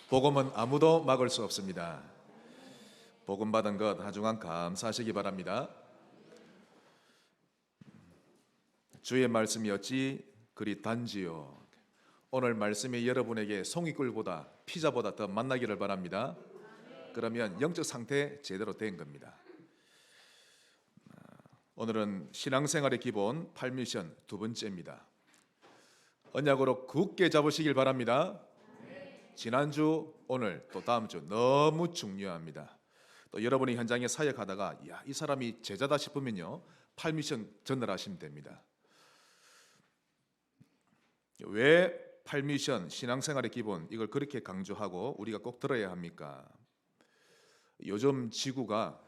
복음은 아무도 막을 수 없습니다. 복음 받은 것 하중한 감사하시기 바랍니다. 주의 말씀이 어찌 그리 단지요. 오늘 말씀이 여러분에게 송이꿀보다 피자보다 더 만나기를 바랍니다. 그러면 영적 상태 제대로 된 겁니다. 오늘은 신앙생활의 기본 8미션 두 번째입니다. 언약으로 굳게 잡으시길 바랍니다. 지난주, 오늘, 또 다음 주 너무 중요합니다. 또 여러분이 현장에 사역하다가 이 사람이 제자다 싶으면요 8미션 전달하시면 됩니다. 왜 8미션 신앙생활의 기본 이걸 그렇게 강조하고 우리가 꼭 들어야 합니까? 요즘 지구가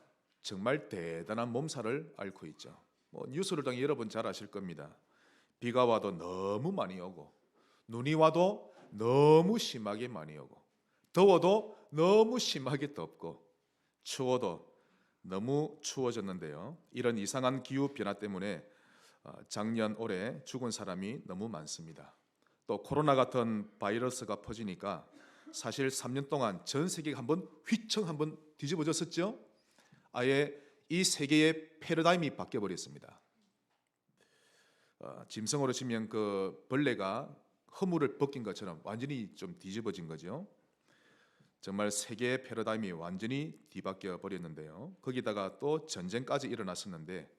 정말 대단한 몸살을 앓고 있죠. 뉴스를 통해 여러분 잘 아실 겁니다. 비가 와도 너무 많이 오고, 눈이 와도 너무 심하게 많이 오고, 더워도 너무 심하게 덥고, 추워도 너무 추워졌는데요. 이런 이상한 기후 변화 때문에 작년 올해 죽은 사람이 너무 많습니다. 또 코로나 같은 바이러스가 퍼지니까 사실 3년 동안 전 세계가 한번 휘청 한번 뒤집어졌었죠. 아예 이 세계의 패러다임이 바뀌어 버렸습니다. 짐승으로 치면 그 벌레가 허물을 벗긴 것처럼 완전히 좀 뒤집어진 거죠. 정말 세계의 패러다임이 완전히 뒤바뀌어 버렸는데요. 거기다가 또 전쟁까지 일어났었는데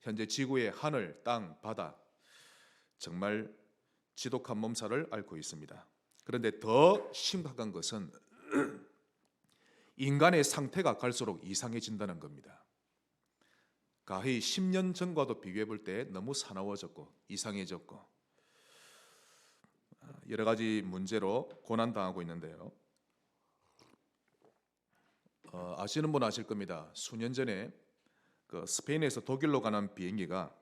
현재 지구의 하늘, 땅, 바다 정말 지독한 몸살을 앓고 있습니다. 그런데 더 심각한 것은 인간의 상태가 갈수록 이상해진다는 겁니다. 가히 10년 전과도 비교해 볼 때 너무 사나워졌고 이상해졌고 여러 가지 문제로 고난당하고 있는데요. 아시는 분 아실 겁니다. 수년 전에 그 스페인에서 독일로 가는 비행기가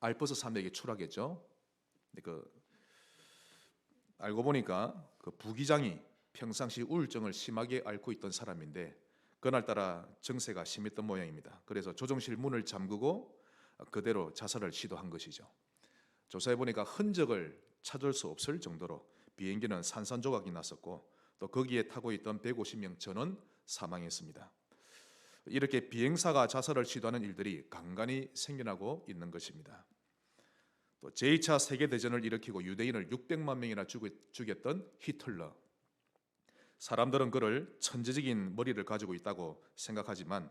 알프스 산맥에 추락했죠. 알고 보니까 그 부기장이 평상시 우울증을 심하게 앓고 있던 사람인데 그날따라 증세가 심했던 모양입니다. 그래서 조종실 문을 잠그고 그대로 자살을 시도한 것이죠. 조사해 보니까 흔적을 찾을 수 없을 정도로 비행기는 산산조각이 났었고 또 거기에 타고 있던 150명 전원 사망했습니다. 이렇게 비행사가 자살을 시도하는 일들이 간간히 생겨나고 있는 것입니다. 또 제2차 세계대전을 일으키고 유대인을 600만 명이나 죽였던 히틀러. 사람들은 그를 천재적인 머리를 가지고 있다고 생각하지만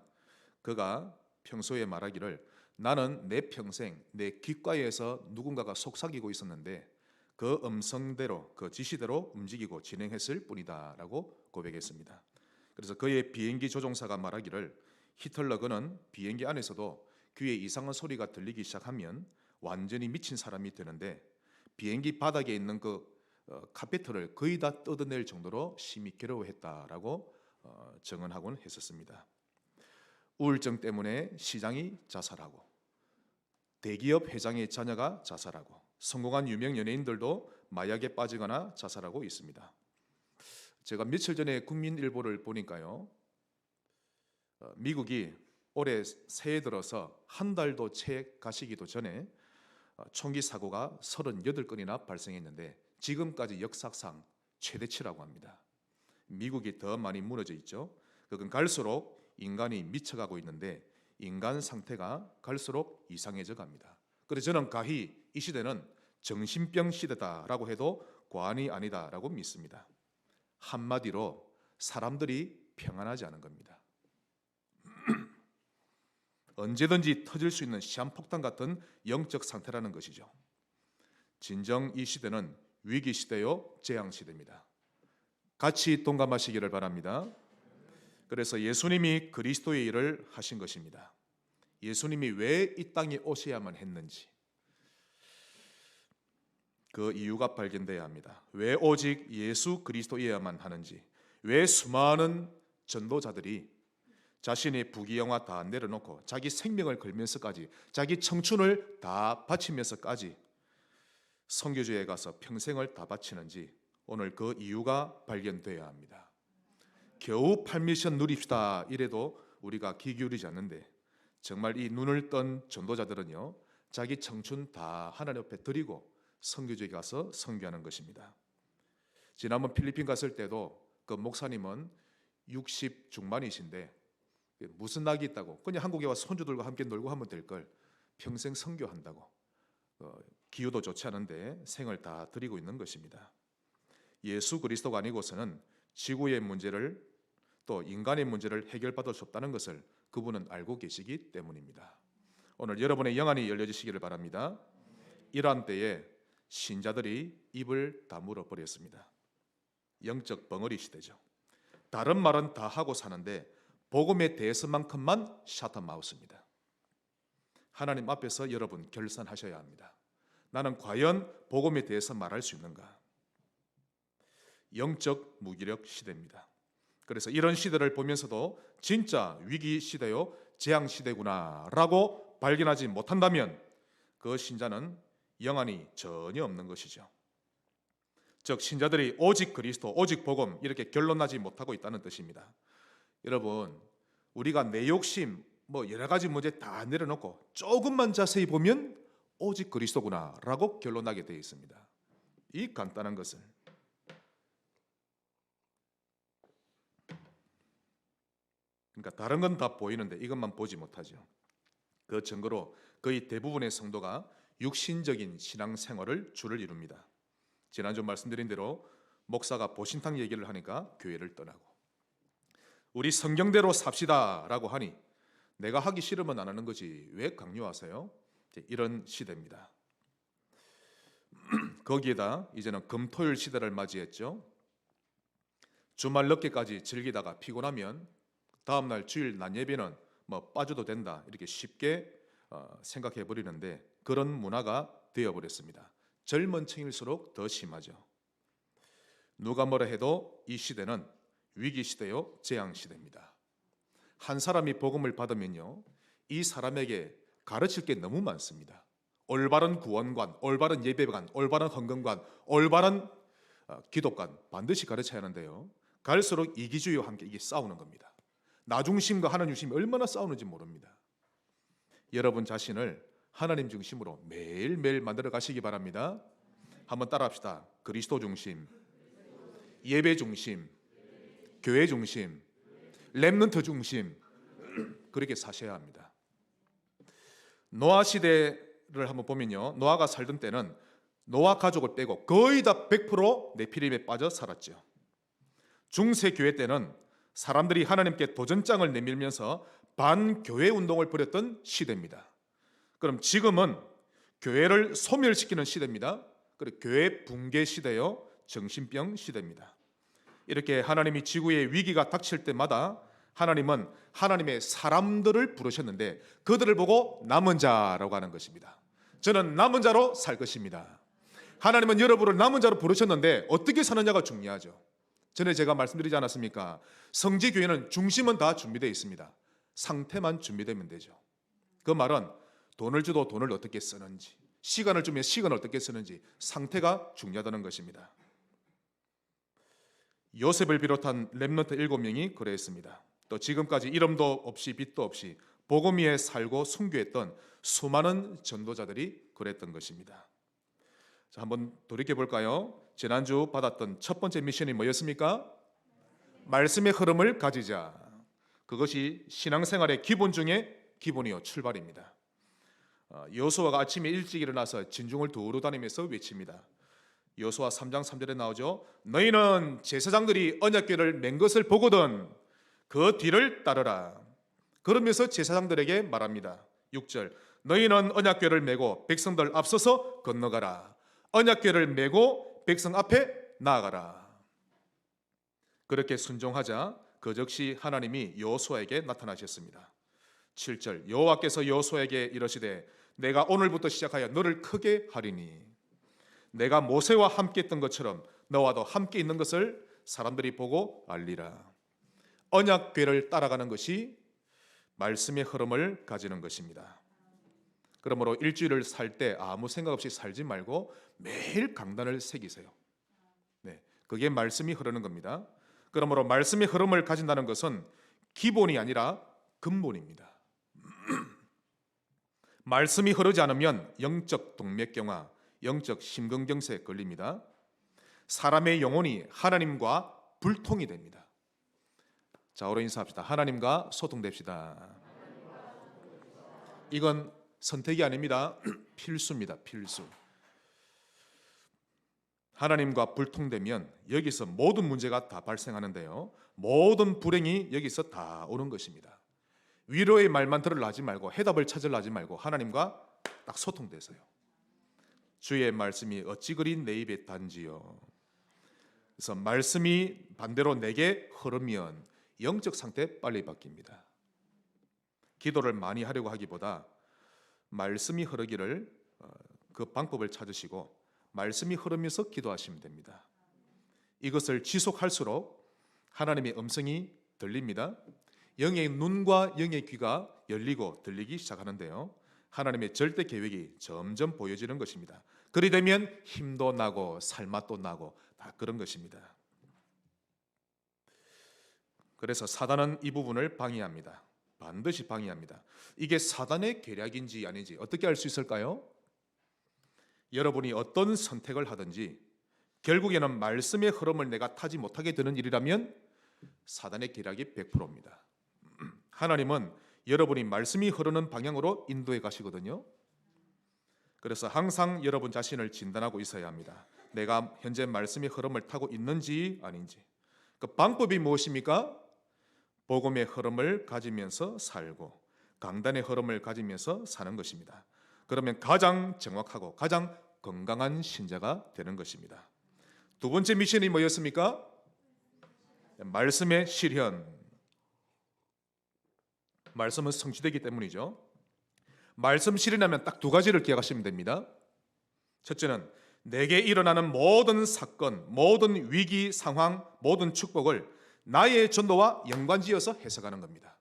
그가 평소에 말하기를 나는 내 평생 내 귓가에서 누군가가 속삭이고 있었는데 그 음성대로 그 지시대로 움직이고 진행했을 뿐이다 라고 고백했습니다. 그래서 그의 비행기 조종사가 말하기를 히틀러 그는 비행기 안에서도 귀에 이상한 소리가 들리기 시작하면 완전히 미친 사람이 되는데 비행기 바닥에 있는 그 카페트를 거의 다 뜯어낼 정도로 심히 괴로워했다라고 증언하곤 했었습니다. 우울증 때문에 시장이 자살하고 대기업 회장의 자녀가 자살하고 성공한 유명 연예인들도 마약에 빠지거나 자살하고 있습니다. 제가 며칠 전에 국민일보를 보니까요. 미국이 올해 새해 들어서 한 달도 채 가시기도 전에 총기 사고가 38건이나 발생했는데 지금까지 역사상 최대치라고 합니다. 미국이 더 많이 무너져 있죠. 그건 갈수록 인간이 미쳐가고 있는데 인간 상태가 갈수록 이상해져 갑니다. 그래서 저는 가히 이 시대는 정신병 시대다라고 해도 과언이 아니다라고 믿습니다. 한마디로 사람들이 평안하지 않은 겁니다. 언제든지 터질 수 있는 시한폭탄 같은 영적 상태라는 것이죠. 진정 이 시대는 위기 시대요, 재앙 시대입니다. 같이 동감하시기를 바랍니다. 그래서 예수님이 그리스도의 일을 하신 것입니다. 예수님이 왜 이 땅에 오셔야만 했는지 그 이유가 발견돼야 합니다. 왜 오직 예수 그리스도여야만 하는지, 왜 수많은 전도자들이 자신의 부귀영화 다 내려놓고 자기 생명을 걸면서까지 자기 청춘을 다 바치면서까지 선교지에 가서 평생을 다 바치는지 오늘 그 이유가 발견돼야 합니다. 겨우 8미션 누립시다 이래도 우리가 귀 기울이지 않는데 정말 이 눈을 뜬 전도자들은요 자기 청춘 다 하나님 앞에 드리고 선교지에 가서 선교하는 것입니다. 지난번 필리핀 갔을 때도 그 목사님은 60 중반이신데 무슨 낙이 있다고 그냥 한국에 와서 손주들과 함께 놀고 하면 될 걸 평생 선교한다고 기후도 좋지 않은데 생을 다 드리고 있는 것입니다. 예수 그리스도가 아니고서는 지구의 문제를 또 인간의 문제를 해결받을 수 없다는 것을 그분은 알고 계시기 때문입니다. 오늘 여러분의 영안이 열려지시기를 바랍니다. 이러한 때에 신자들이 입을 다물어 버렸습니다. 영적 벙어리 시대죠. 다른 말은 다 하고 사는데 복음에 대해서만큼만 샤트마우스입니다. 하나님 앞에서 여러분 결산하셔야 합니다. 나는 과연 복음에 대해서 말할 수 있는가? 영적 무기력 시대입니다. 그래서 이런 시대를 보면서도 진짜 위기 시대요, 재앙 시대구나라고 발견하지 못한다면 그 신자는 영안이 전혀 없는 것이죠. 즉 신자들이 오직 그리스도, 오직 복음 이렇게 결론나지 못하고 있다는 뜻입니다. 여러분, 우리가 내 욕심 여러 가지 문제 다 내려놓고 조금만 자세히 보면 오직 그리스도구나라고 결론나게 되어 있습니다. 이 간단한 것을 그러니까 다른 건 다 보이는데 이것만 보지 못하죠. 그 증거로 거의 대부분의 성도가 육신적인 신앙생활을 주를 이룹니다. 지난주 말씀드린 대로 목사가 보신탕 얘기를 하니까 교회를 떠나고 우리 성경대로 삽시다라고 하니 내가 하기 싫으면 안 하는 거지 왜 강요하세요? 이런 시대입니다. 거기에다 이제는 금토일 시대를 맞이했죠. 주말 늦게까지 즐기다가 피곤하면 다음날 주일 낮 예배는 빠져도 된다 이렇게 쉽게 생각해 버리는데 그런 문화가 되어버렸습니다. 젊은 층일수록 더 심하죠. 누가 뭐라 해도 이 시대는 위기 시대요, 재앙 시대입니다. 한 사람이 복음을 받으면요, 이 사람에게 가르칠 게 너무 많습니다. 올바른 구원관, 올바른 예배관, 올바른 헌금관, 올바른 기독관 반드시 가르쳐야 하는데요. 갈수록 이기주의와 함께 이게 싸우는 겁니다. 나 중심과 하나님 중심이 얼마나 싸우는지 모릅니다. 여러분 자신을 하나님 중심으로 매일매일 만들어 가시기 바랍니다. 한번 따라합시다. 그리스도 중심, 예배 중심, 교회 중심, 렘넌트 중심 그렇게 사셔야 합니다. 노아 시대를 한번 보면요, 노아가 살던 때는 노아 가족을 빼고 거의 다 100% 네피림에 빠져 살았죠. 중세 교회 때는 사람들이 하나님께 도전장을 내밀면서 반교회 운동을 벌였던 시대입니다. 그럼 지금은 교회를 소멸시키는 시대입니다. 그리고 교회 붕괴 시대요, 정신병 시대입니다. 이렇게 하나님이 지구에 위기가 닥칠 때마다 하나님은 하나님의 사람들을 부르셨는데 그들을 보고 남은 자라고 하는 것입니다. 저는 남은 자로 살 것입니다. 하나님은 여러분을 남은 자로 부르셨는데 어떻게 사느냐가 중요하죠. 전에 제가 말씀드리지 않았습니까? 성지교회는 중심은 다 준비되어 있습니다. 상태만 준비되면 되죠. 그 말은 돈을 줘도 돈을 어떻게 쓰는지, 시간을 주면 시간을 어떻게 쓰는지 상태가 중요하다는 것입니다. 요셉을 비롯한 렘넌트 7명이 그랬습니다. 또 지금까지 이름도 없이 빛도 없이 복음 위에 살고 순교했던 수많은 전도자들이 그랬던 것입니다. 자, 한번 돌이켜 볼까요? 지난주 받았던 첫 번째 미션이 뭐였습니까? 말씀의 흐름을 가지자. 그것이 신앙생활의 기본 중에 기본이요, 출발입니다. 여호수아가 아침에 일찍 일어나서 진중을 두루 다니면서 외칩니다. 여호수아 3장 3절에 나오죠. 너희는 제사장들이 언약궤를 맨 것을 보거든 그 뒤를 따르라. 그러면서 제사장들에게 말합니다. 6절 너희는 언약궤를 메고 백성들 앞서서 건너가라. 언약궤를 메고 백성 앞에 나아가라. 그렇게 순종하자 그 즉시 하나님이 여호수아에게 나타나셨습니다. 7절 여호와께서 여호수아에게 이르시되 내가 오늘부터 시작하여 너를 크게 하리니 내가 모세와 함께 있던 것처럼 너와도 함께 있는 것을 사람들이 보고 알리라. 언약궤를 따라가는 것이 말씀의 흐름을 가지는 것입니다. 그러므로 일주일을 살 때 아무 생각 없이 살지 말고 매일 강단을 새기세요. 네, 그게 말씀이 흐르는 겁니다. 그러므로 말씀의 흐름을 가진다는 것은 기본이 아니라 근본입니다. 말씀이 흐르지 않으면 영적 동맥경화, 영적 심근경색에 걸립니다. 사람의 영혼이 하나님과 불통이 됩니다. 자, 오로 인사합시다. 하나님과 소통됩시다. 이건 선택이 아닙니다. 필수입니다. 필수. 하나님과 불통되면 여기서 모든 문제가 다 발생하는데요, 모든 불행이 여기서 다 오는 것입니다. 위로의 말만 들으려 하지 말고, 해답을 찾으려 하지 말고 하나님과 딱 소통되세요. 주의 말씀이 어찌 그리 내 입에 단지요. 그래서 말씀이 반대로 내게 흐르면 영적 상태 빨리 바뀝니다. 기도를 많이 하려고 하기보다 말씀이 흐르기를 그 방법을 찾으시고 말씀이 흐르면서 기도하시면 됩니다. 이것을 지속할수록 하나님의 음성이 들립니다. 영의 눈과 영의 귀가 열리고 들리기 시작하는데요, 하나님의 절대 계획이 점점 보여지는 것입니다. 그리 되면 힘도 나고 살맛도 나고 다 그런 것입니다. 그래서 사단은 이 부분을 방해합니다. 반드시 방해합니다. 이게 사단의 계략인지 아닌지 어떻게 알 수 있을까요? 여러분이 어떤 선택을 하든지 결국에는 말씀의 흐름을 내가 타지 못하게 되는 일이라면 사단의 계략이 100%입니다. 하나님은 여러분이 말씀이 흐르는 방향으로 인도해 가시거든요. 그래서 항상 여러분 자신을 진단하고 있어야 합니다. 내가 현재 말씀의 흐름을 타고 있는지 아닌지. 그 방법이 무엇입니까? 복음의 흐름을 가지면서 살고 강단의 흐름을 가지면서 사는 것입니다. 그러면 가장 정확하고 가장 건강한 신자가 되는 것입니다. 두 번째 미션이 뭐였습니까? 말씀의 실현. 말씀은 성취되기 때문이죠. 말씀 실현하면 딱 두 가지를 기억하시면 됩니다. 첫째는 내게 일어나는 모든 사건, 모든 위기 상황, 모든 축복을 나의 전도와 연관지어서 해석하는 겁니다.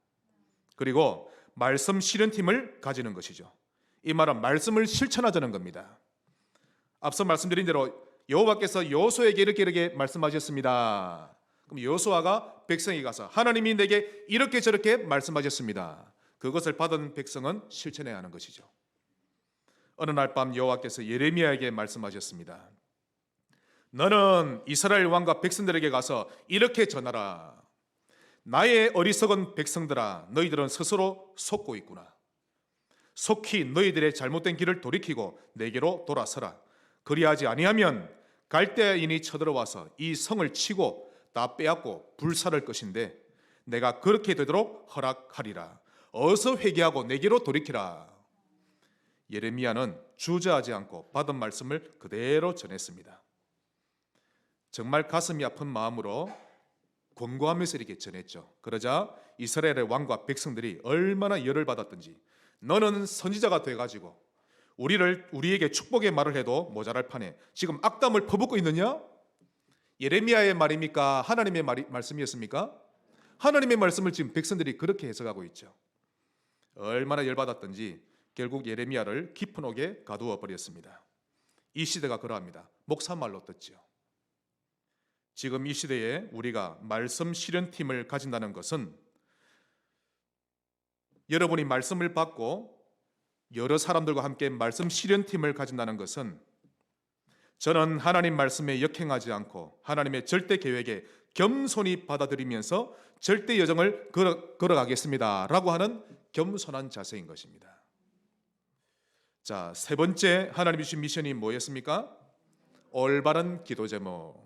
그리고 말씀 실현팀을 가지는 것이죠. 이 말은 말씀을 실천하자는 겁니다. 앞서 말씀드린 대로 여호와께서 여호수아에게 이렇게 말씀하셨습니다. 그럼 여호수아가 백성에게 가서 하나님이 내게 이렇게 저렇게 말씀하셨습니다. 그것을 받은 백성은 실천해야 하는 것이죠. 어느 날 밤 여호와께서 예레미야에게 말씀하셨습니다. 너는 이스라엘 왕과 백성들에게 가서 이렇게 전하라. 나의 어리석은 백성들아, 너희들은 스스로 속고 있구나. 속히 너희들의 잘못된 길을 돌이키고 내게로 돌아서라. 그리하지 아니하면 갈대아인이 쳐들어와서 이 성을 치고 다 빼앗고 불살할 것인데 내가 그렇게 되도록 허락하리라. 어서 회개하고 내게로 돌이키라. 예레미야는 주저하지 않고 받은 말씀을 그대로 전했습니다. 정말 가슴이 아픈 마음으로 권고하면서 이렇게 전했죠. 그러자 이스라엘의 왕과 백성들이 얼마나 열을 받았던지, 너는 선지자가 돼가지고 우리에게 축복의 말을 해도 모자랄 판에 지금 악담을 퍼붓고 있느냐? 예레미야의 말입니까? 하나님의 말씀이었습니까? 하나님의 말씀을 지금 백성들이 그렇게 해석하고 있죠. 얼마나 열받았던지 결국 예레미야를 깊은 옥에 가두어 버렸습니다. 이 시대가 그러합니다. 목사말로 듣죠. 지금 이 시대에 우리가 말씀 실현팀을 가진다는 것은 여러분이 말씀을 받고 여러 사람들과 함께 말씀 실현팀을 가진다는 것은 저는 하나님 말씀에 역행하지 않고 하나님의 절대 계획에 겸손히 받아들이면서 절대 여정을 걸어가겠습니다 라고 하는 겸손한 자세인 것입니다. 자, 세 번째 하나님이 주신 미션이 뭐였습니까? 올바른 기도 제목.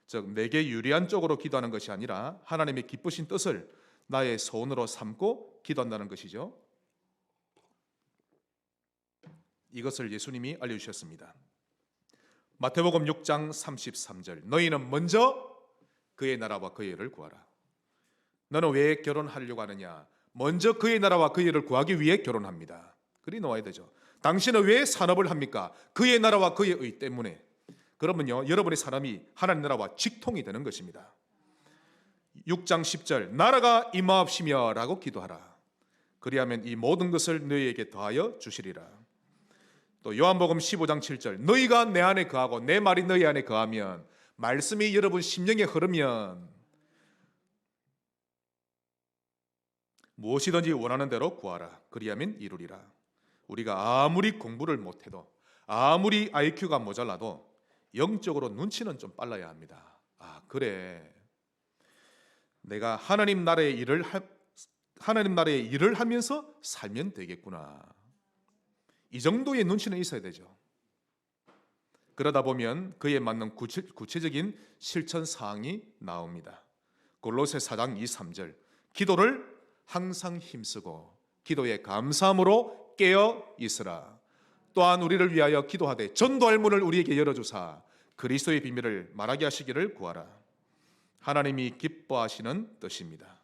즉 내게 유리한 쪽으로 기도하는 것이 아니라 하나님의 기쁘신 뜻을 나의 소원으로 삼고 기도한다는 것이죠. 이것을 예수님이 알려주셨습니다. 마태복음 6장 33절, 너희는 먼저 그의 나라와 그의 의를 구하라. 너는 왜 결혼하려고 하느냐? 먼저 그의 나라와 그의 의를 구하기 위해 결혼합니다. 그리 나와야 되죠. 당신은 왜 산업을 합니까? 그의 나라와 그의 의 때문에. 그러면요, 여러분의 사람이 하나님 나라와 직통이 되는 것입니다. 6장 10절, 나라가 임하옵시며 라고 기도하라. 그리하면 이 모든 것을 너희에게 더하여 주시리라. 또 요한복음 15장 7절, 너희가 내 안에 거하고 내 말이 너희 안에 거하면, 말씀이 여러분 심령에 흐르면 무엇이든지 원하는 대로 구하라. 그리하면 이루리라. 우리가 아무리 공부를 못해도, 아무리 IQ가 모자라도 영적으로 눈치는 좀 빨라야 합니다. 그래. 내가 하나님 나라의 일을 하면서 살면 되겠구나. 이 정도의 눈치는 있어야 되죠. 그러다 보면 그에 맞는 구체적인 실천 사항이 나옵니다. 골로새 4장 2, 3절. 기도를 항상 힘쓰고 기도에 감사함으로 깨어 있으라. 또한 우리를 위하여 기도하되 전도할 문을 우리에게 열어주사 그리스도의 비밀을 말하게 하시기를 구하라. 하나님이 기뻐하시는 뜻입니다.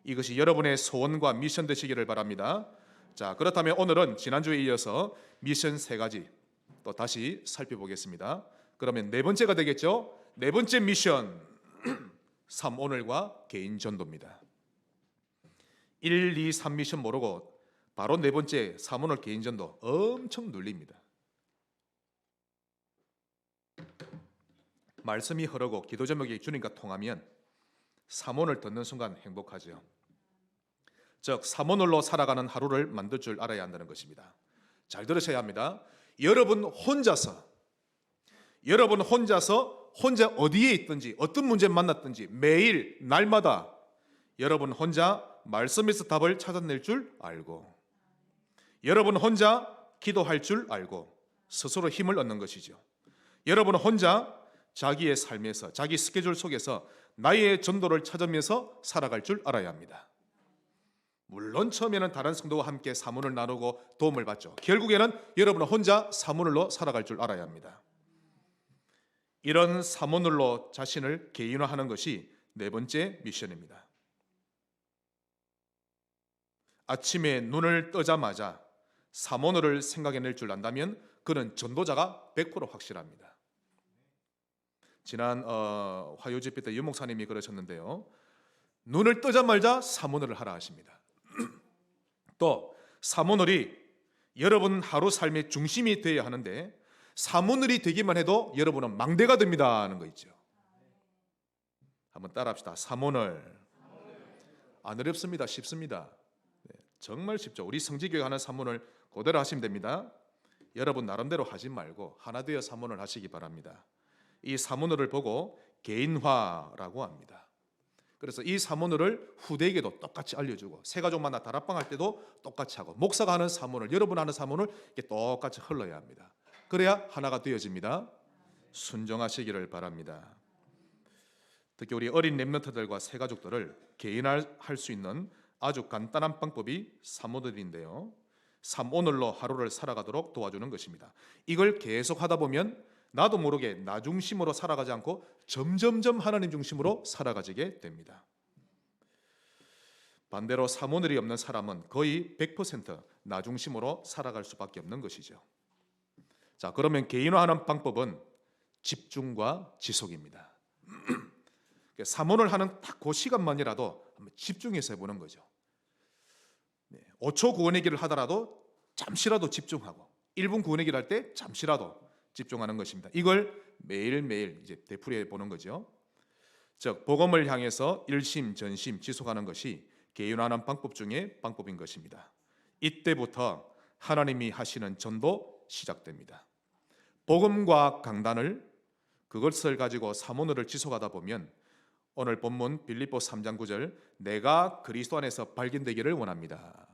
이것이 여러분의 소원과 미션 되시기를 바랍니다. 자, 그렇다면 오늘은 지난주에 이어서 미션 3가지 또 다시 살펴보겠습니다. 그러면 네 번째가 되겠죠. 네 번째 미션 삼오늘과 개인 전도입니다. 1, 2, 3 미션 모르고 바로 네 번째 삼오늘 개인 전도 엄청 눌립니다. 말씀이 흐르고 기도 제목이 주님과 통하면 삼오늘 듣는 순간 행복하죠. 즉 삼오늘로 살아가는 하루를 만들 줄 알아야 한다는 것입니다. 잘 들으셔야 합니다. 여러분 혼자서 혼자 어디에 있든지 어떤 문제 만났든지 매일 날마다 여러분 혼자 말씀에서 답을 찾아낼 줄 알고 여러분 혼자 기도할 줄 알고 스스로 힘을 얻는 것이죠. 여러분 혼자 자기의 삶에서 자기 스케줄 속에서 나의 전도를 찾으면서 살아갈 줄 알아야 합니다. 물론 처음에는 다른 성도와 함께 사문을 나누고 도움을 받죠. 결국에는 여러분은 혼자 사문으로 살아갈 줄 알아야 합니다. 이런 사문으로 자신을 개인화하는 것이 네 번째 미션입니다. 아침에 눈을 뜨자마자 사문을 생각해낼 줄 안다면 그는 전도자가 100% 확실합니다. 지난 화요 집회 때 유 목사님이 그러셨는데요. 눈을 뜨자마자 사문을 하라 하십니다. 또 사문을이 여러분 하루 삶의 중심이 되어야 하는데 사문을이 되기만 해도 여러분은 망대가 됩니다 하는 거 있죠. 한번 따라합시다. 사문을. 안 어렵습니다. 쉽습니다. 정말 쉽죠. 우리 성지교회 하는 사문을 그대로 하시면 됩니다. 여러분 나름대로 하지 말고 하나 되어 사문을 하시기 바랍니다. 이 사문을 보고 개인화라고 합니다. 그래서 이 사문을 후대에게도 똑같이 알려주고 새가족 만나 다락방 할 때도 똑같이 하고 목사가 하는 사문을 여러분 하는 사문을 이렇게 똑같이 흘러야 합니다. 그래야 하나가 되어집니다. 순종하시기를 바랍니다. 특히 우리 어린 렘넌트들과 새가족들을 개인화할 수 있는 아주 간단한 방법이 삼오늘인데요. 삼오늘로 하루를 살아가도록 도와주는 것입니다. 이걸 계속 하다 보면 나도 모르게 나 중심으로 살아가지 않고 점점점 하나님 중심으로 살아가지게 됩니다. 반대로 사모늘이 없는 사람은 거의 100% 나 중심으로 살아갈 수밖에 없는 것이죠. 자, 그러면 개인화하는 방법은 집중과 지속입니다. 사모를 하는 딱 그 시간만이라도 한번 집중해서 해보는 거죠. 5초 구원의 길을 하더라도 잠시라도 집중하고 1분 구원의 길을 할 때 잠시라도 집중하는 것입니다. 이걸 매일매일 이제 되풀이해 보는 거죠. 즉 복음을 향해서 일심 전심 지속하는 것이 개인화하는 방법 중에 방법인 것입니다. 이때부터 하나님이 하시는 전도 시작됩니다. 복음과 강단을 그것을 가지고 사모늘을 지속하다 보면 오늘 본문 빌립보 3장 9절 내가 그리스도 안에서 발견되기를 원합니다.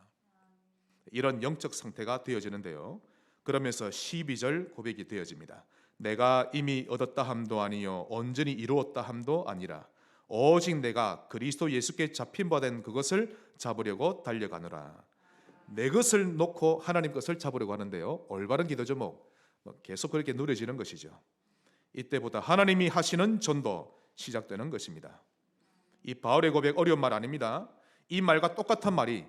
이런 영적 상태가 되어지는데요. 그러면서 12절 고백이 되어집니다. 내가 이미 얻었다 함도 아니요 온전히 이루었다 함도 아니라 오직 내가 그리스도 예수께 잡힌 바 된 그것을 잡으려고 달려가노라. 내 것을 놓고 하나님 것을 잡으려고 하는데요. 올바른 기도 제목 계속 그렇게 누려지는 것이죠. 이때보다 하나님이 하시는 전도 시작되는 것입니다. 이 바울의 고백 어려운 말 아닙니다. 이 말과 똑같은 말이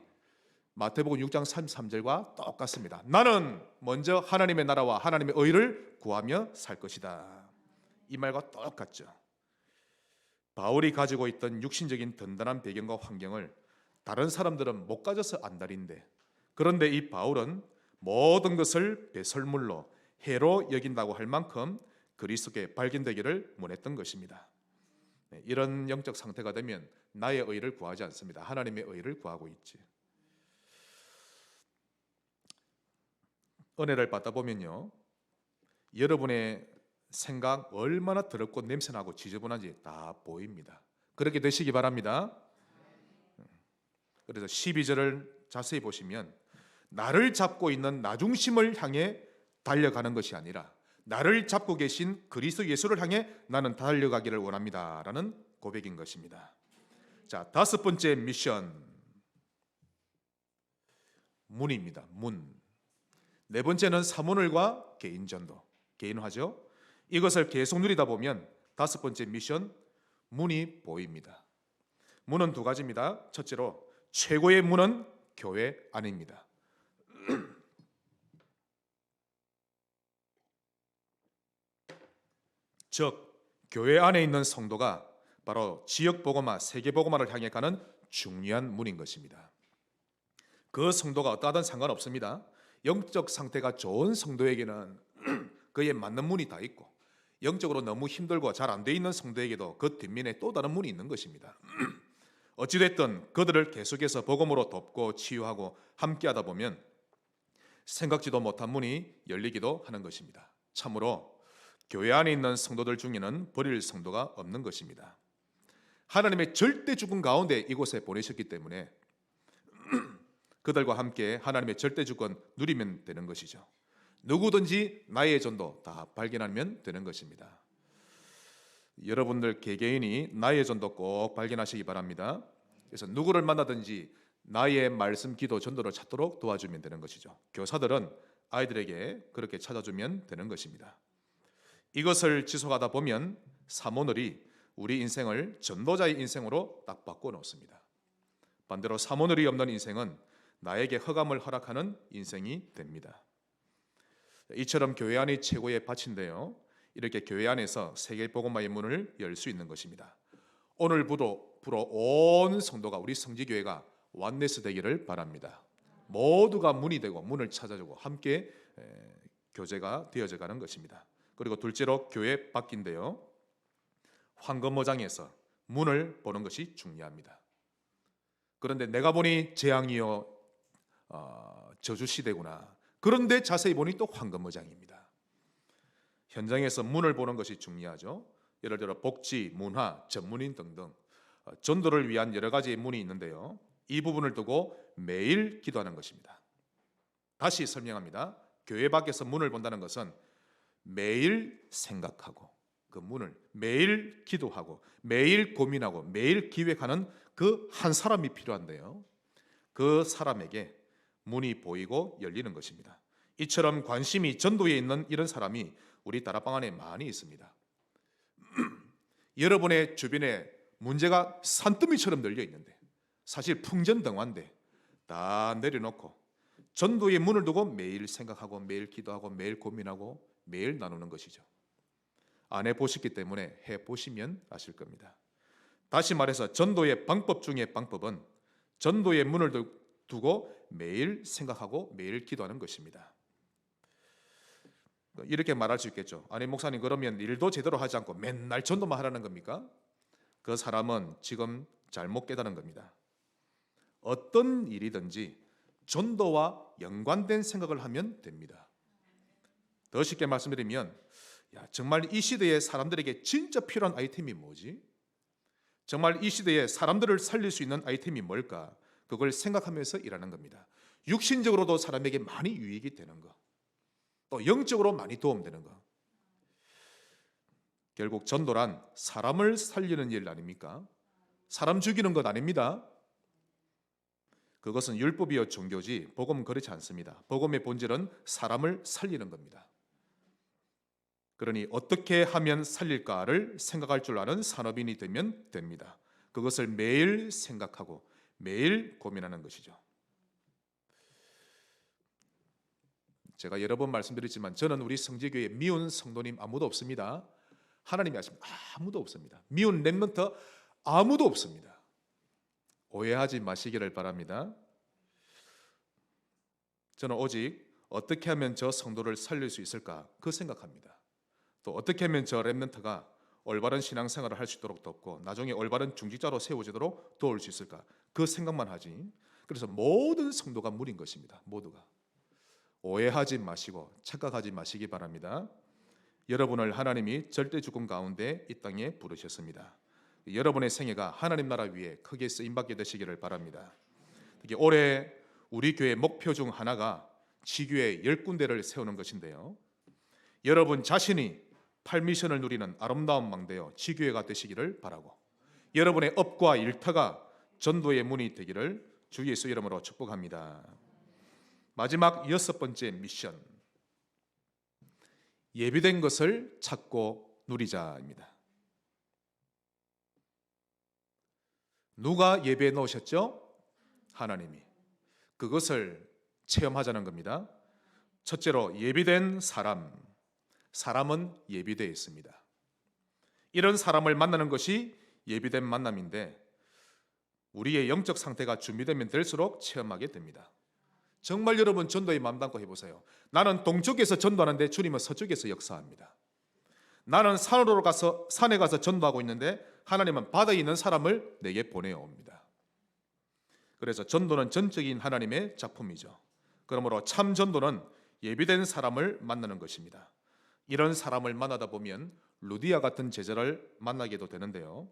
마태복음 6장 33절과 똑같습니다. 나는 먼저 하나님의 나라와 하나님의 의를 구하며 살 것이다. 이 말과 똑같죠. 바울이 가지고 있던 육신적인 든든한 배경과 환경을 다른 사람들은 못 가져서 안달인데 그런데 이 바울은 모든 것을 배설물로 해로 여긴다고 할 만큼 그리스도께 발견되기를 원했던 것입니다. 이런 영적 상태가 되면 나의 의를 구하지 않습니다. 하나님의 의를 구하고 있지. 은혜를 받다 보면요, 여러분의 생각 얼마나 더럽고 냄새나고 지저분한지 다 보입니다. 그렇게 되시기 바랍니다. 그래서 12절을 자세히 보시면 나를 잡고 있는 나 중심을 향해 달려가는 것이 아니라 나를 잡고 계신 그리스도 예수를 향해 나는 달려가기를 원합니다 라는 고백인 것입니다. 자, 다섯 번째 미션, 문입니다. 문. 네 번째는 사모늘과 개인전도, 개인화죠. 이것을 계속 누리다 보면 다섯 번째 미션, 문이 보입니다. 문은 두 가지입니다. 첫째로 최고의 문은 교회 안입니다. 즉 교회 안에 있는 성도가 바로 지역 복음화, 세계 복음화를 향해 가는 중요한 문인 것입니다. 그 성도가 어떠하든 상관없습니다. 영적 상태가 좋은 성도에게는 그에 맞는 문이 다 있고, 영적으로 너무 힘들고 잘 안 돼 있는 성도에게도 그 뒷면에 또 다른 문이 있는 것입니다. 어찌됐든 그들을 계속해서 복음으로 돕고 치유하고 함께하다 보면 생각지도 못한 문이 열리기도 하는 것입니다. 참으로 교회 안에 있는 성도들 중에는 버릴 성도가 없는 것입니다. 하나님의 절대 주권 가운데 이곳에 보내셨기 때문에 그들과 함께 하나님의 절대 주권 누리면 되는 것이죠. 누구든지 나의 전도 다 발견하면 되는 것입니다. 여러분들 개개인이 나의 전도 꼭 발견하시기 바랍니다. 그래서 누구를 만나든지 나의 말씀, 기도, 전도를 찾도록 도와주면 되는 것이죠. 교사들은 아이들에게 그렇게 찾아주면 되는 것입니다. 이것을 지속하다 보면 사모늘이 우리 인생을 전도자의 인생으로 딱 바꿔놓습니다. 반대로 사모늘이 없는 인생은 나에게 허감을 허락하는 인생이 됩니다. 이처럼 교회 안이 최고의 밭인데요, 이렇게 교회 안에서 세계 복음화의 문을 열 수 있는 것입니다. 오늘부로 온 성도가, 우리 성지교회가 완네스 되기를 바랍니다. 모두가 문이 되고 문을 찾아주고 함께 교제가 되어져 가는 것입니다. 그리고 둘째로 교회 밖인데요, 황금어장에서 문을 보는 것이 중요합니다. 그런데 내가 보니 재앙이요 저주시대구나. 그런데 자세히 보니 또 황금어장입니다. 현장에서 문을 보는 것이 중요하죠. 예를 들어 복지, 문화, 전문인 등등 전도를 위한 여러 가지의 문이 있는데요, 이 부분을 두고 매일 기도하는 것입니다. 다시 설명합니다. 교회 밖에서 문을 본다는 것은 매일 생각하고 그 문을 매일 기도하고 매일 고민하고 매일 기획하는 그 한 사람이 필요한데요, 그 사람에게 문이 보이고 열리는 것입니다. 이처럼 관심이 전도에 있는 이런 사람이 우리 다락방 안에 많이 있습니다. 여러분의 주변에 문제가 산더미처럼 널려 있는데, 사실 풍전등화인데 다 내려놓고 전도의 문을 두고 매일 생각하고 매일 기도하고 매일 고민하고 매일 나누는 것이죠. 안 해보셨기 때문에 해보시면 아실 겁니다. 다시 말해서 전도의 방법 중에 방법은 전도의 문을 두고 매일 생각하고 매일 기도하는 것입니다. 이렇게 말할 수 있겠죠. 아니 목사님, 그러면 일도 제대로 하지 않고 맨날 전도만 하라는 겁니까? 그 사람은 지금 잘못 깨달은 겁니다. 어떤 일이든지 전도와 연관된 생각을 하면 됩니다. 더 쉽게 말씀드리면, 정말 이 시대에 사람들에게 진짜 필요한 아이템이 뭐지? 정말 이 시대에 사람들을 살릴 수 있는 아이템이 뭘까? 그걸 생각하면서 일하는 겁니다. 육신적으로도 사람에게 많이 유익이 되는 거, 또 영적으로 많이 도움되는 거. 결국 전도란 사람을 살리는 일 아닙니까? 사람 죽이는 것 아닙니다. 그것은 율법이요 종교지 복음은 그렇지 않습니다. 복음의 본질은 사람을 살리는 겁니다. 그러니 어떻게 하면 살릴까를 생각할 줄 아는 산업인이 되면 됩니다. 그것을 매일 생각하고 매일 고민하는 것이죠. 제가 여러 번 말씀드렸지만 저는 우리 성지교회에 미운 성도님 아무도 없습니다. 하나님이 아십니다. 아무도 없습니다. 미운 렘넌트 아무도 없습니다. 오해하지 마시기를 바랍니다. 저는 오직 어떻게 하면 저 성도를 살릴 수 있을까 그 생각합니다. 또 어떻게 하면 저 렘넌트가 올바른 신앙생활을 할 수 있도록 돕고 나중에 올바른 중직자로 세워지도록 도울 수 있을까 그 생각만 하지. 그래서 모든 성도가 물인 것입니다. 모두가. 오해하지 마시고 착각하지 마시기 바랍니다. 여러분을 하나님이 절대 주권 가운데 이 땅에 부르셨습니다. 여러분의 생애가 하나님 나라 위에 크게 쓰임받게 되시기를 바랍니다. 특히 올해 우리 교회 목표 중 하나가 지교회 10군데를 세우는 것인데요, 여러분 자신이 팔미션을 누리는 아름다운 망대요 지교회가 되시기를 바라고, 여러분의 업과 일터가 전도의 문이 되기를 주 예수 이름으로 축복합니다. 마지막 6번째 미션, 예비된 것을 찾고 누리자입니다. 누가 예배해 놓으셨죠? 하나님이. 그것을 체험하자는 겁니다. 첫째로 예비된 사람, 사람은 예비되어 있습니다. 이런 사람을 만나는 것이 예비된 만남인데, 우리의 영적 상태가 준비되면 될수록 체험하게 됩니다. 정말 여러분 전도에 마음 담고 해보세요. 나는 동쪽에서 전도하는데 주님은 서쪽에서 역사합니다. 나는 산에 가서 전도하고 있는데 하나님은 바다에 있는 사람을 내게 보내옵니다. 그래서 전도는 전적인 하나님의 작품이죠. 그러므로 참 전도는 예비된 사람을 만나는 것입니다. 이런 사람을 만나다 보면 루디아 같은 제자를 만나게도 되는데요,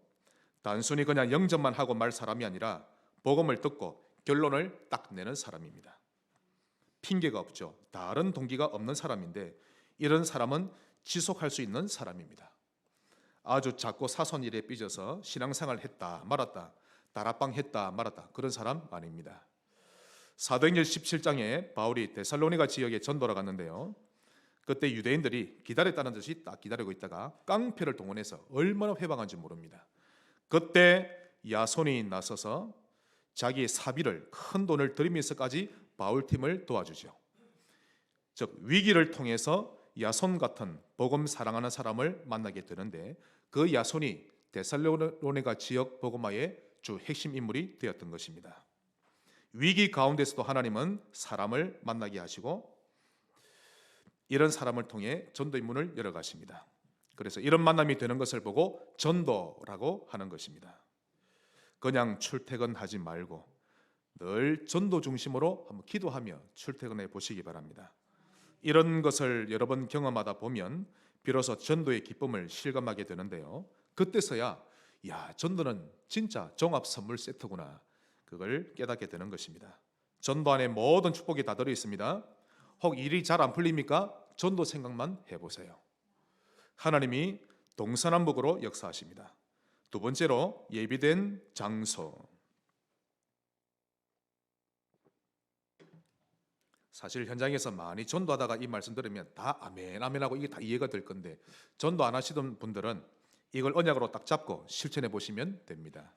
단순히 그냥 영접만 하고 말 사람이 아니라 복음을 듣고 결론을 딱 내는 사람입니다. 핑계가 없죠. 다른 동기가 없는 사람인데 이런 사람은 지속할 수 있는 사람입니다. 아주 작고 사소한 일에 삐져서 신앙생활 했다 말았다, 다락방 했다 말았다, 그런 사람 아닙니다. 사도행전 17장에 바울이 데살로니가 지역에 전도를 갔는데요, 그때 유대인들이 기다렸다는 듯이 딱 기다리고 있다가 깡패를 동원해서 얼마나 회방한지 모릅니다. 그때 야손이 나서서 자기의 사비를, 큰 돈을 들이면서까지 바울팀을 도와주죠. 즉 위기를 통해서 야손 같은 복음 사랑하는 사람을 만나게 되는데, 그 야손이 데살로니가 지역 복음화의 주 핵심 인물이 되었던 것입니다. 위기 가운데서도 하나님은 사람을 만나게 하시고 이런 사람을 통해 전도의 문을 열어가십니다. 그래서 이런 만남이 되는 것을 보고 전도라고 하는 것입니다. 그냥 출퇴근하지 말고 늘 전도 중심으로 한번 기도하며 출퇴근해 보시기 바랍니다. 이런 것을 여러 번 경험하다 보면 비로소 전도의 기쁨을 실감하게 되는데요, 그때서야 전도는 진짜 종합 선물 세트구나, 그걸 깨닫게 되는 것입니다. 전도 안에 모든 축복이 다 들어 있습니다. 혹 일이 잘 안 풀립니까? 전도 생각만 해보세요. 하나님이 동서남북으로 역사하십니다. 두 번째로 예비된 장소. 사실 현장에서 많이 전도하다가 이 말씀 들으면 다 아멘 아멘하고 이게 다 이해가 될 건데, 전도 안 하시던 분들은 이걸 언약으로 딱 잡고 실천해 보시면 됩니다.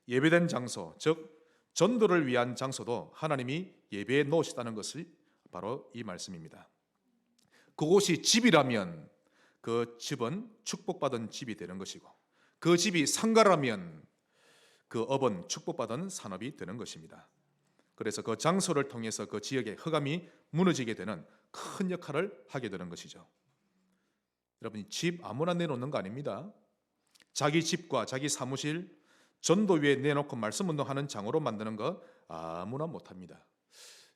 예배된 장소, 즉 전도를 위한 장소도 하나님이 예배해 놓으시다는 것이 바로 이 말씀입니다. 그곳이 집이라면 그 집은 축복받은 집이 되는 것이고, 그 집이 상가라면 그 업은 축복받은 산업이 되는 것입니다. 그래서 그 장소를 통해서 그 지역의 흑암이 무너지게 되는 큰 역할을 하게 되는 것이죠. 여러분, 집 아무나 내놓는 거 아닙니다. 자기 집과 자기 사무실 전도 위에 내놓고 말씀 운동하는 장으로 만드는 거 아무나 못합니다.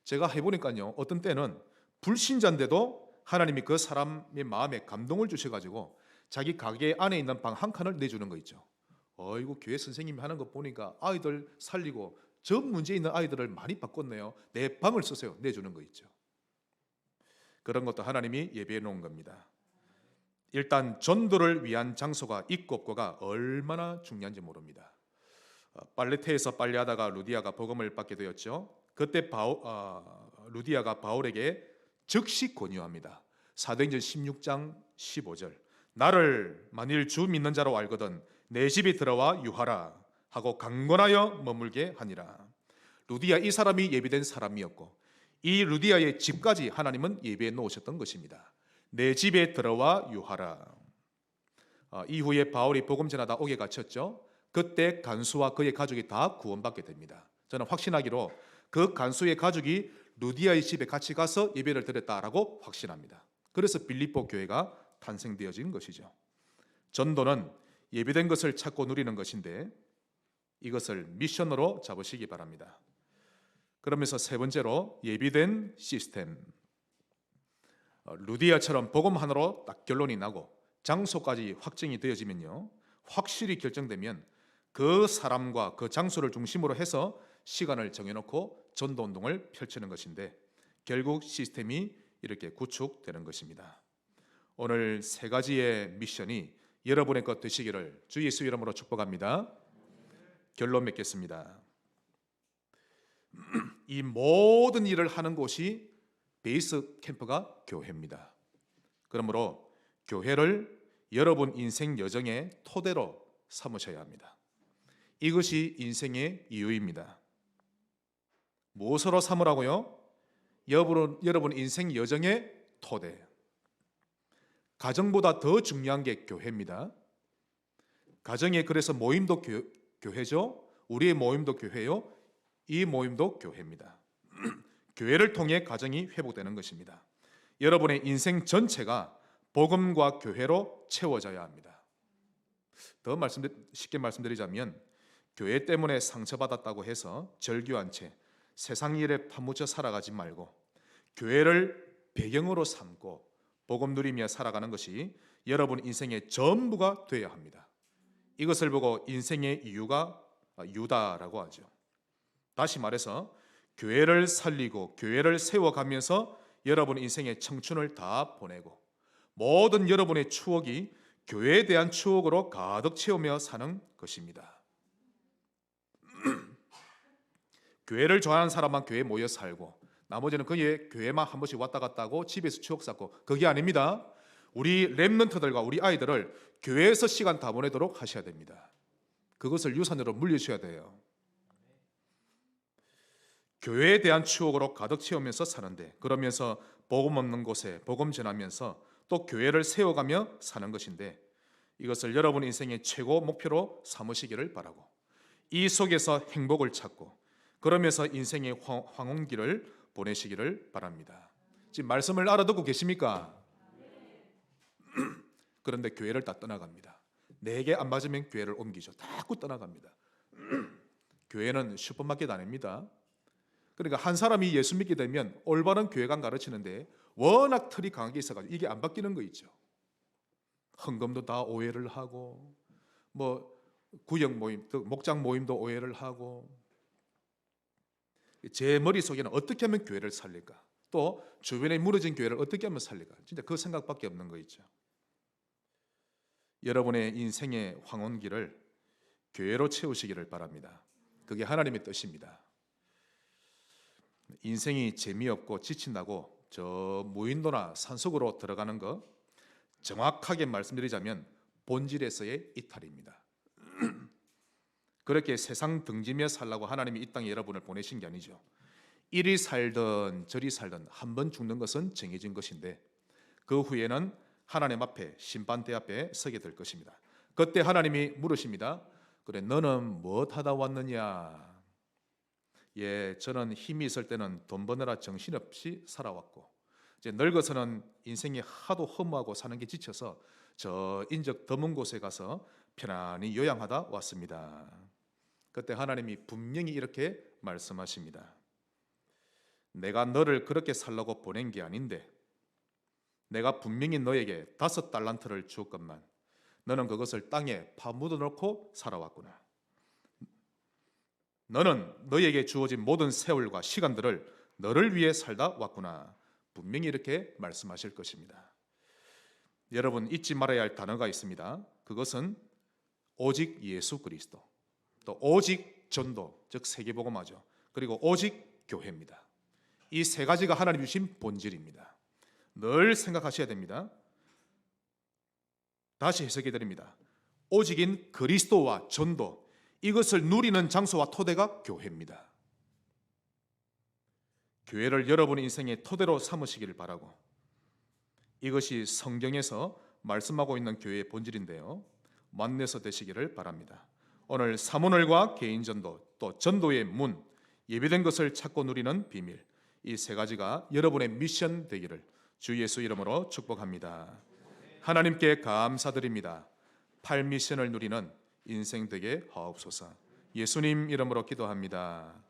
제가 해보니까요, 어떤 때는 불신자인데도 하나님이 그 사람의 마음에 감동을 주셔가지고 자기 가게 안에 있는 방 한 칸을 내주는 거 있죠. 어이구, 교회 선생님이 하는 거 보니까 아이들 살리고 저 문제 있는 아이들을 많이 바꿨네요. 내 방을 쓰세요. 내주는 거 있죠. 그런 것도 하나님이 예배해 놓은 겁니다. 일단 전도를 위한 장소가 있고 없고가 얼마나 중요한지 모릅니다. 빨래터에서 빨래하다가 루디아가 복음을 받게 되었죠. 그때 루디아가 바울에게 즉시 권유합니다. 사도행전 16장 15절, 나를 만일 주 믿는 자로 알거든 내 집에 들어와 유하라 하고 강권하여 머물게 하니라. 루디아, 이 사람이 예비된 사람이었고 이 루디아의 집까지 하나님은 예비해 놓으셨던 것입니다. 내 집에 들어와 유하라. 이후에 바울이 복음 전하다 옥에 갇혔죠. 그때 간수와 그의 가족이 다 구원받게 됩니다. 저는 확신하기로 그 간수의 가족이 루디아의 집에 같이 가서 예배를 드렸다라고 확신합니다. 그래서 빌립보 교회가 탄생되어진 것이죠. 전도는 예비된 것을 찾고 누리는 것인데 이것을 미션으로 잡으시기 바랍니다. 그러면서 세 번째로 예비된 시스템. 루디아처럼 복음 하나로 딱 결론이 나고 장소까지 확정이 되어지면요, 확실히 결정되면 그 사람과 그 장소를 중심으로 해서 시간을 정해놓고 전도운동을 펼치는 것인데, 결국 시스템이 이렇게 구축되는 것입니다. 오늘 세 가지의 미션이 여러분의 것 되시기를 주 예수 이름으로 축복합니다. 결론 맺겠습니다. 이 모든 일을 하는 곳이 베이스 캠프가 교회입니다. 그러므로 교회를 여러분 인생 여정의 토대로 삼으셔야 합니다. 이것이 인생의 이유입니다. 무엇으로 삼으라고요? 여러분 인생 여정의 토대. 가정보다 더 중요한 게 교회입니다. 가정에 그래서 모임도 교회죠. 우리의 모임도 교회요. 이 모임도 교회입니다. 교회를 통해 가정이 회복되는 것입니다. 여러분의 인생 전체가 복음과 교회로 채워져야 합니다. 더 쉽게 말씀드리자면, 교회 때문에 상처받았다고 해서 절규한 채 세상 일에 파묻혀 살아가지 말고 교회를 배경으로 삼고 복음 누리며 살아가는 것이 여러분 인생의 전부가 되어야 합니다. 이것을 보고 인생의 이유가 유다라고 하죠. 다시 말해서 교회를 살리고 교회를 세워가면서 여러분 인생의 청춘을 다 보내고 모든 여러분의 추억이 교회에 대한 추억으로 가득 채우며 사는 것입니다. 교회를 좋아하는 사람만 교회에 모여 살고 나머지는 교회만 한 번씩 왔다 갔다 하고 집에서 추억 쌓고, 그게 아닙니다. 우리 렘넌트들과 우리 아이들을 교회에서 시간 다 보내도록 하셔야 됩니다. 그것을 유산으로 물려주셔야 돼요. 교회에 대한 추억으로 가득 채우면서 사는데, 그러면서 복음 없는 곳에 복음 전하면서 또 교회를 세워가며 사는 것인데, 이것을 여러분 인생의 최고 목표로 삼으시기를 바라고, 이 속에서 행복을 찾고 그러면서 인생의 황혼기를 보내시기를 바랍니다. 지금 말씀을 알아듣고 계십니까? 그런데 교회를 다 떠나갑니다. 내게 안 맞으면 교회를 옮기죠. 자꾸 떠나갑니다. 교회는 슈퍼마켓 아닙니다. 그러니까 한 사람이 예수 믿게 되면 올바른 교회관 가르치는데 워낙 틀이 강하게 있어가지고 이게 안 바뀌는 거 있죠. 헌금도 다 오해를 하고, 구역 모임, 목장 모임도 오해를 하고, 제 머릿속에는 어떻게 하면 교회를 살릴까, 또 주변에 무너진 교회를 어떻게 하면 살릴까, 진짜 그 생각밖에 없는 거 있죠. 여러분의 인생의 황혼기를 교회로 채우시기를 바랍니다. 그게 하나님의 뜻입니다. 인생이 재미없고 지친다고 저 무인도나 산속으로 들어가는 거, 정확하게 말씀드리자면 본질에서의 이탈입니다. 그렇게 세상 등지며 살라고 하나님이 이 땅에 여러분을 보내신 게 아니죠. 이리 살든 저리 살든 한 번 죽는 것은 정해진 것인데, 그 후에는 하나님 앞에, 심판대 앞에 서게 될 것입니다. 그때 하나님이 물으십니다. 그래, 너는 무엇하다 왔느냐? 예, 저는 힘이 있을 때는 돈 버느라 정신없이 살아왔고, 이제 늙어서는 인생이 하도 허무하고 사는 게 지쳐서 저 인적 드문 곳에 가서 편안히 요양하다 왔습니다. 그때 하나님이 분명히 이렇게 말씀하십니다. 내가 너를 그렇게 살라고 보낸 게 아닌데, 내가 분명히 너에게 5달란트를 주었건만 너는 그것을 땅에 파묻어 놓고 살아왔구나. 너는 너에게 주어진 모든 세월과 시간들을 너를 위해 살다 왔구나. 분명히 이렇게 말씀하실 것입니다. 여러분 잊지 말아야 할 단어가 있습니다. 그것은 오직 예수 그리스도, 또 오직 전도, 즉 세계복음화죠. 그리고 오직 교회입니다. 이 세 가지가 하나님 주신 본질입니다. 늘 생각하셔야 됩니다. 다시 해석해 드립니다. 오직인 그리스도와 전도, 이것을 누리는 장소와 토대가 교회입니다. 교회를 여러분 인생의 토대로 삼으시기를 바라고, 이것이 성경에서 말씀하고 있는 교회의 본질인데요, 만나서 되시기를 바랍니다. 오늘 사모늘과 개인전도, 또 전도의 문, 예비된 것을 찾고 누리는 비밀, 이 세 가지가 여러분의 미션 되기를 주 예수 이름으로 축복합니다. 하나님께 감사드립니다. 8미션을 누리는 인생 되게 하옵소서. 예수님 이름으로 기도합니다.